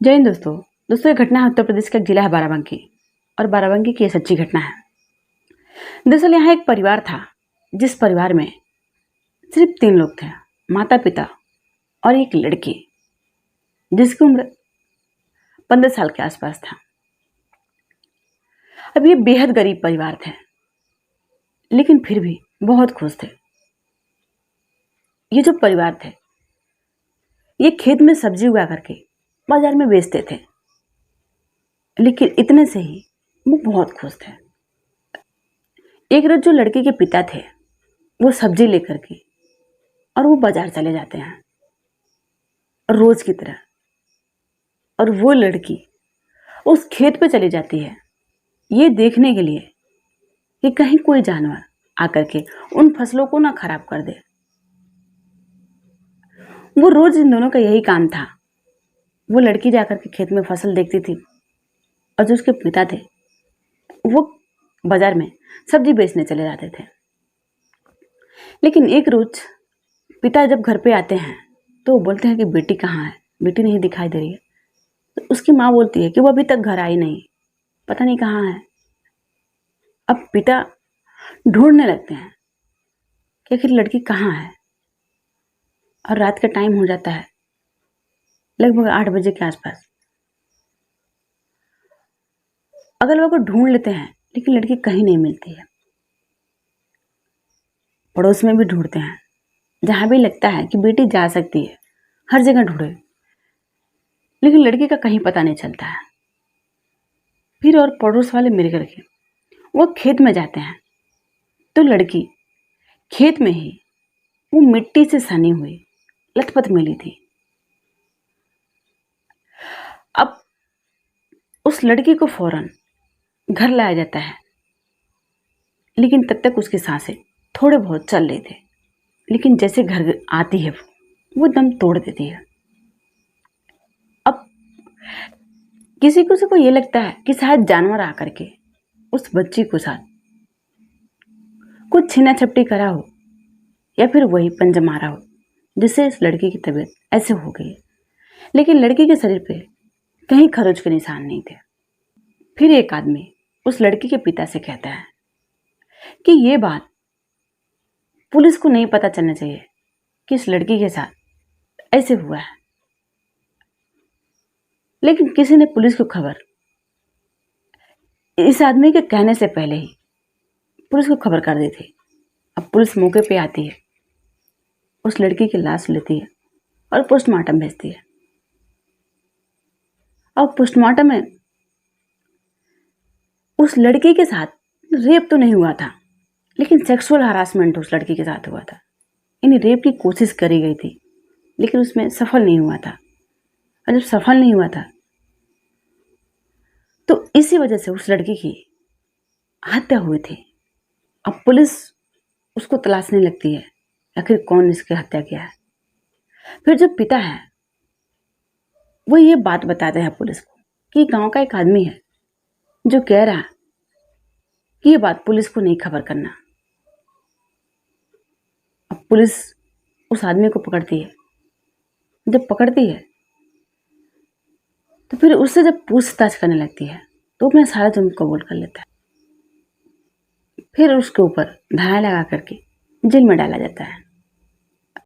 जय हिंद दोस्तों। ये घटना है उत्तर प्रदेश का एक जिला है बाराबंकी, और बाराबंकी की ये सच्ची घटना है। दरअसल यहाँ एक परिवार था, जिस परिवार में सिर्फ 3 लोग थे, माता पिता और एक लड़की जिसकी उम्र 15 साल के आसपास था। अब ये बेहद गरीब परिवार थे, लेकिन फिर भी बहुत खुश थे। ये जो परिवार थे, ये खेत में सब्जी उगा करके बाजार में बेचते थे, लेकिन इतने से ही वो बहुत खुश थे। एक रोज जो लड़के के पिता थे, वो सब्जी लेकर के और वो बाजार चले जाते हैं रोज की तरह, और वो लड़की उस खेत पे चली जाती है ये देखने के लिए कि कहीं कोई जानवर आकर के उन फसलों को ना खराब कर दे। वो रोज इन दोनों का यही काम था। वो लड़की जाकर के खेत में फसल देखती थी, और जो उसके पिता थे वो बाजार में सब्जी बेचने चले जाते थे। लेकिन एक रोज पिता जब घर पे आते हैं तो वो बोलते हैं कि बेटी कहाँ है, बेटी नहीं दिखाई दे रही है। तो उसकी माँ बोलती है कि वो अभी तक घर आई नहीं, पता नहीं कहाँ है। अब पिता ढूंढने लगते हैं कि आखिर लड़की कहाँ है, और रात का टाइम हो जाता है, लगभग 8 बजे के आसपास। अगल बगल ढूंढ लेते हैं, लेकिन लड़की कहीं नहीं मिलती है। पड़ोस में भी ढूंढते हैं, जहां भी लगता है कि बेटी जा सकती है, हर जगह ढूंढे, लेकिन लड़की का कहीं पता नहीं चलता है। फिर और पड़ोस वाले मिल करके वो खेत में जाते हैं, तो लड़की खेत में ही वो मिट्टी से सनी हुई लथपथ मिली थी। अब उस लड़की को फौरन घर लाया जाता है, लेकिन तब तक उसकी सांसें थोड़े बहुत चल रहे थे। लेकिन जैसे घर आती है वो दम तोड़ देती है। अब किसी को ये लगता है कि शायद जानवर आकर के उस बच्ची को साथ कुछ छीना झपटी करा हो, या फिर वही पंजा मारा हो, जिससे इस लड़की की तबीयत ऐसे हो गई। लेकिन लड़की के शरीर पे कहीं खरोच के निशान नहीं थे। फिर एक आदमी उस लड़की के पिता से कहता है कि ये बात पुलिस को नहीं पता चलना चाहिए कि इस लड़की के साथ ऐसे हुआ है। लेकिन किसी ने पुलिस को खबर इस आदमी के कहने से पहले ही पुलिस को खबर कर दी थी। अब पुलिस मौके पे आती है, उस लड़की की लाश लेती है और पोस्टमार्टम भेजती है। अब पोस्टमार्टम में उस लड़की के साथ रेप तो नहीं हुआ था, लेकिन सेक्सुअल हरासमेंट उस लड़की के साथ हुआ था। यानी रेप की कोशिश करी गई थी, लेकिन उसमें सफल नहीं हुआ था। और जब सफल नहीं हुआ था तो इसी वजह से उस लड़की की हत्या हुई थी। अब पुलिस उसको तलाशने लगती है, आखिर कौन इसकी हत्या किया है। फिर जो पिता है वो ये बात बताते हैं पुलिस को कि गांव का एक आदमी है जो कह रहा कि ये बात पुलिस को नहीं खबर करना। अब पुलिस उस आदमी को पकड़ती है। जब पकड़ती है तो फिर उससे जब पूछताछ करने लगती है तो अपना सारा जुर्म कबूल कर लेता है। फिर उसके ऊपर धारा लगा करके जेल में डाला जाता है।